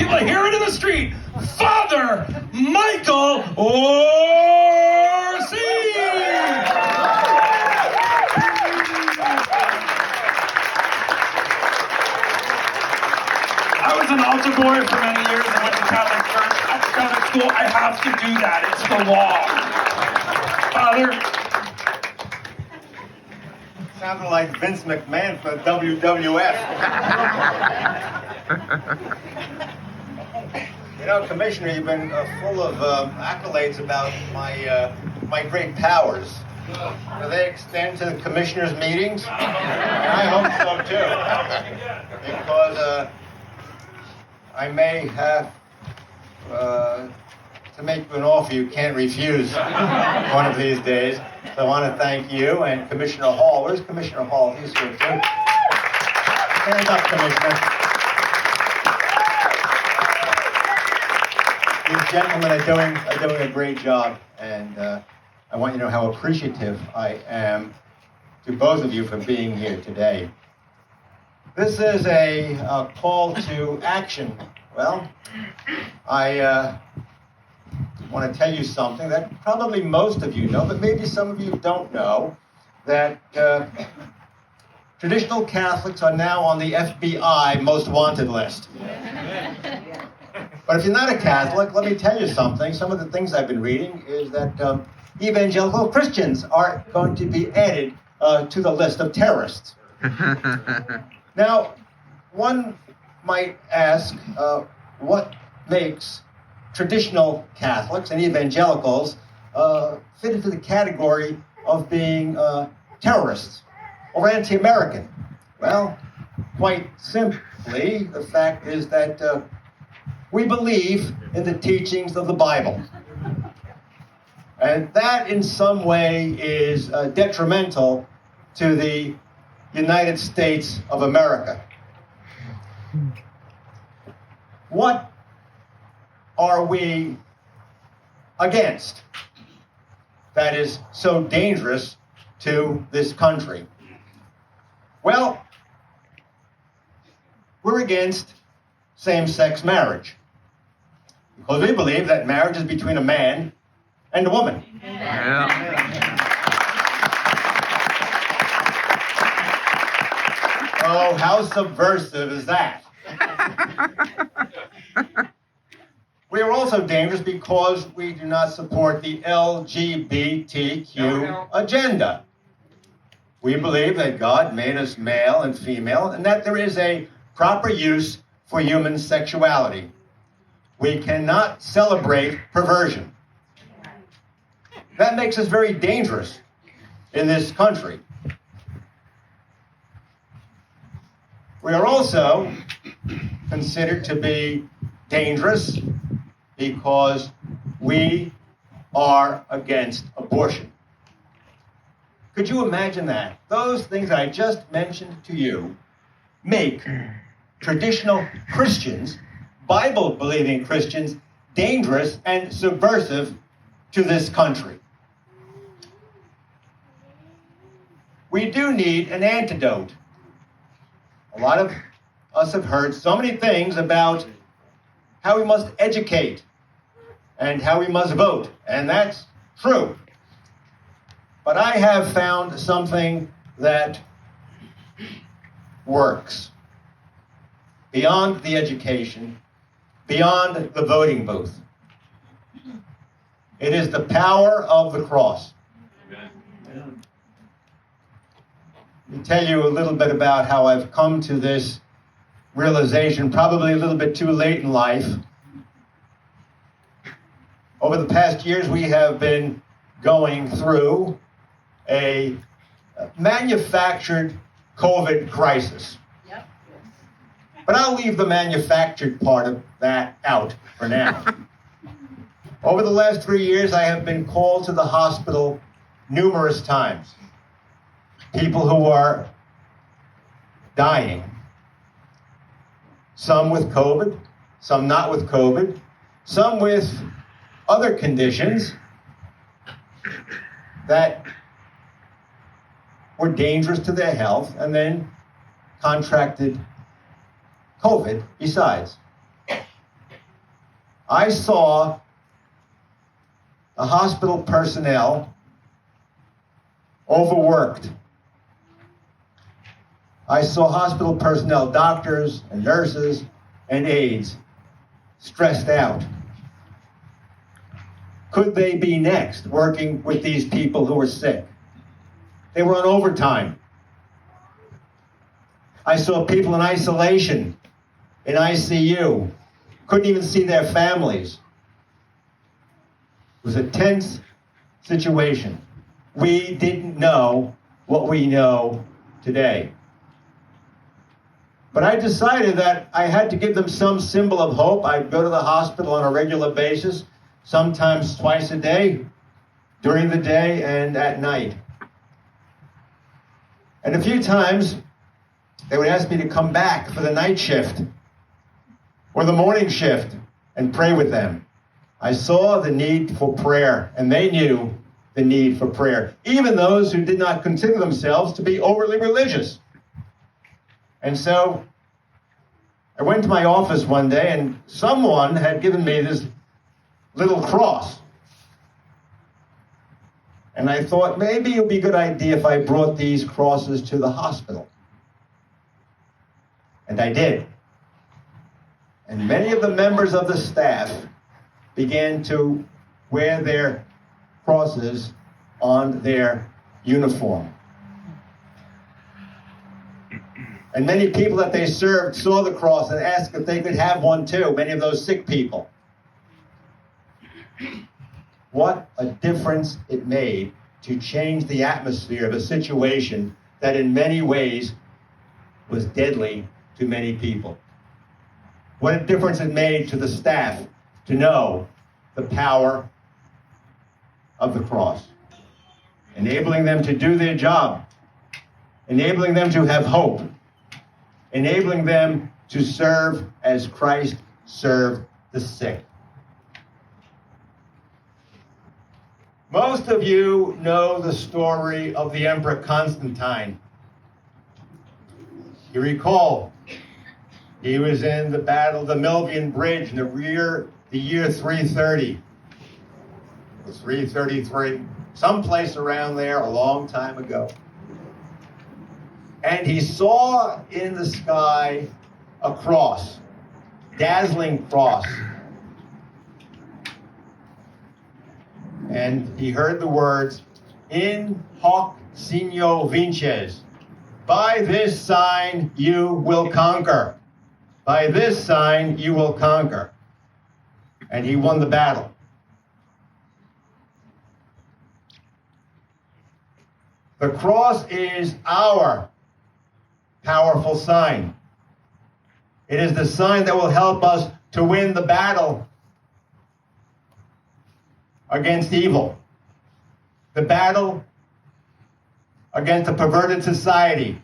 people hear it in the street. Father Michael Orsi! I was an altar boy for many years. I went to Catholic church. At Catholic school, I have to do that. It's the law. Father, Sounded like Vince McMahon for WWF. You know, Commissioner, you've been full of accolades about my great powers. Do they extend to the commissioners' meetings? I hope so too, because I may have to make you an offer you can't refuse one of these days. So I want to thank you and Commissioner Hall. Where's Commissioner Hall? He's here too. Stand up, Commissioner. These gentlemen are doing a great job, and I want you to know how appreciative I am to both of you for being here today. This is a call to action. Well, I want to tell you something that probably most of you know, but maybe some of you don't know, that traditional Catholics are now on the FBI most wanted list. But if you're not a Catholic, let me tell you something. Some of the things I've been reading is that evangelical Christians are going to be added to the list of terrorists. Now, one might ask, what makes traditional Catholics and evangelicals fit into the category of being terrorists or anti-American? Well, quite simply, the fact is that we believe in the teachings of the Bible. And that in some way is detrimental to the United States of America. What are we against that is so dangerous to this country? Well, we're against same-sex marriage, because we believe that marriage is between a man and a woman. Yeah. Oh, how subversive is that? We are also dangerous because we do not support the LGBTQ agenda. We believe that God made us male and female, and that there is a proper use for human sexuality. We cannot celebrate perversion. That makes us very dangerous in this country. We are also considered to be dangerous because we are against abortion. Could you imagine that? Those things I just mentioned to you make traditional Christians, Bible-believing Christians, dangerous and subversive to this country. We do need an antidote. A lot of us have heard so many things about how we must educate and how we must vote, and that's true. But I have found something that works beyond the education, beyond the voting booth. It is the power of the cross. Amen. Let me tell you a little bit about how I've come to this realization, probably a little bit too late in life. Over the past years, we have been going through a manufactured COVID crisis. Yep. But I'll leave the manufactured part of that out for now. Over the last 3 years, I have been called to the hospital numerous times. People who are dying. Some with COVID, some not with COVID, some with other conditions that were dangerous to their health and then contracted COVID besides. I saw the hospital personnel overworked. I saw hospital personnel, doctors and nurses and aides, stressed out. Could they be next working with these people who were sick? They were on overtime. I saw people in isolation, in ICU, couldn't even see their families. It was a tense situation. We didn't know what we know today. But I decided that I had to give them some symbol of hope. I'd go to the hospital on a regular basis, sometimes twice a day, during the day and at night. And a few times, they would ask me to come back for the night shift or the morning shift and pray with them. I saw the need for prayer, and they knew the need for prayer, even those who did not consider themselves to be overly religious. And so I went to my office one day, and someone had given me this little cross. And I thought maybe it would be a good idea if I brought these crosses to the hospital. And I did. And many of the members of the staff began to wear their crosses on their uniform. And many people that they served saw the cross and asked if they could have one too, many of those sick people. What a difference it made to change the atmosphere of a situation that in many ways was deadly to many people. What a difference it made to the staff to know the power of the cross, enabling them to do their job, enabling them to have hope, enabling them to serve as Christ served the sick. Most of you know the story of the Emperor Constantine. You recall, he was in the Battle of the Milvian Bridge in the year 330, or 333, someplace around there a long time ago. And he saw in the sky a cross, dazzling cross. And he heard the words, "In hoc signo vinces." By this sign you will conquer. By this sign you will conquer. And he won the battle. The cross is our powerful sign. It is the sign that will help us to win the battle against evil, the battle against a perverted society,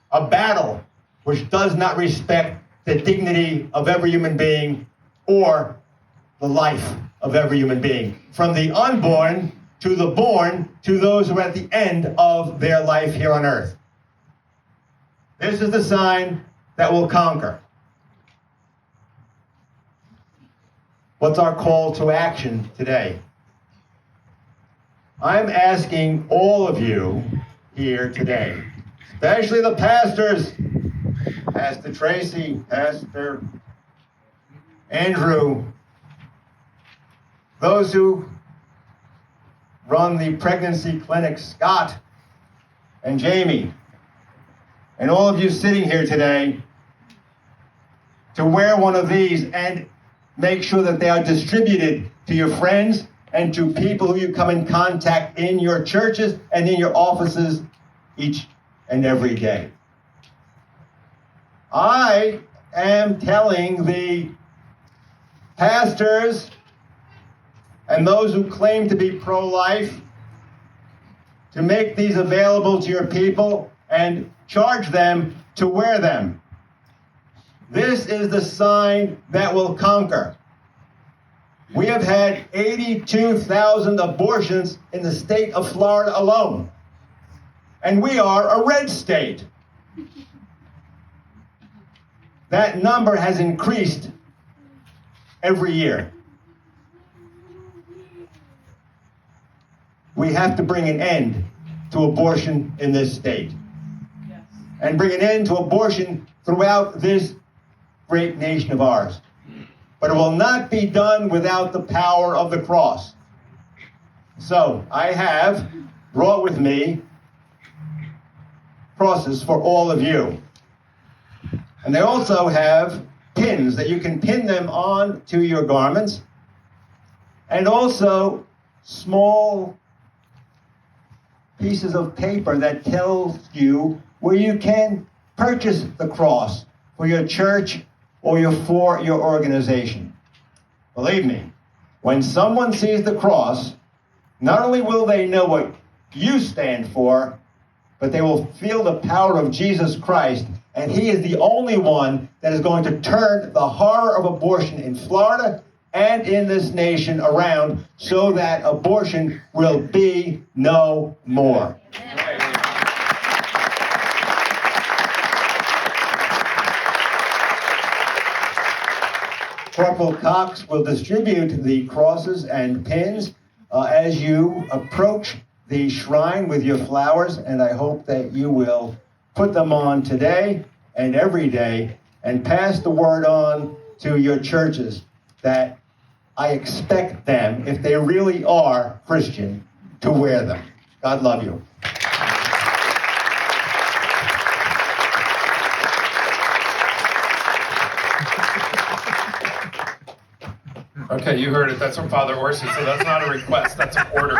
a battle which does not respect the dignity of every human being or the life of every human being, from the unborn to the born to those who are at the end of their life here on earth. This is the sign that will conquer. What's our call to action today? I'm asking all of you here today, especially the pastors, Pastor Tracy, Pastor Andrew, those who run the pregnancy clinic, Scott and Jamie, and all of you sitting here today, to wear one of these and make sure that they are distributed to your friends and to people who you come in contact in your churches and in your offices each and every day. I am telling the pastors and those who claim to be pro-life to make these available to your people and charge them to wear them. This is the sign that will conquer. We have had 82,000 abortions in the state of Florida alone. And we are a red state. That number has increased every year. We have to bring an end to abortion in this state. Yes. And bring an end to abortion throughout this great nation of ours. But it will not be done without the power of the cross. So I have brought with me crosses for all of you. And they also have pins that you can pin them on to your garments. And also small pieces of paper that tells you where you can purchase the cross for your church or for your organization. Believe me, when someone sees the cross, not only will they know what you stand for, but they will feel the power of Jesus Christ, and he is the only one that is going to turn the horror of abortion in Florida and in this nation around so that abortion will be no more. Corporal Cox will distribute the crosses and pins as you approach the shrine with your flowers, and I hope that you will put them on today and every day and pass the word on to your churches that I expect them, if they really are Christian, to wear them. God love you. Okay, you heard it. That's from Father Orsi, so that's not a request, that's an order.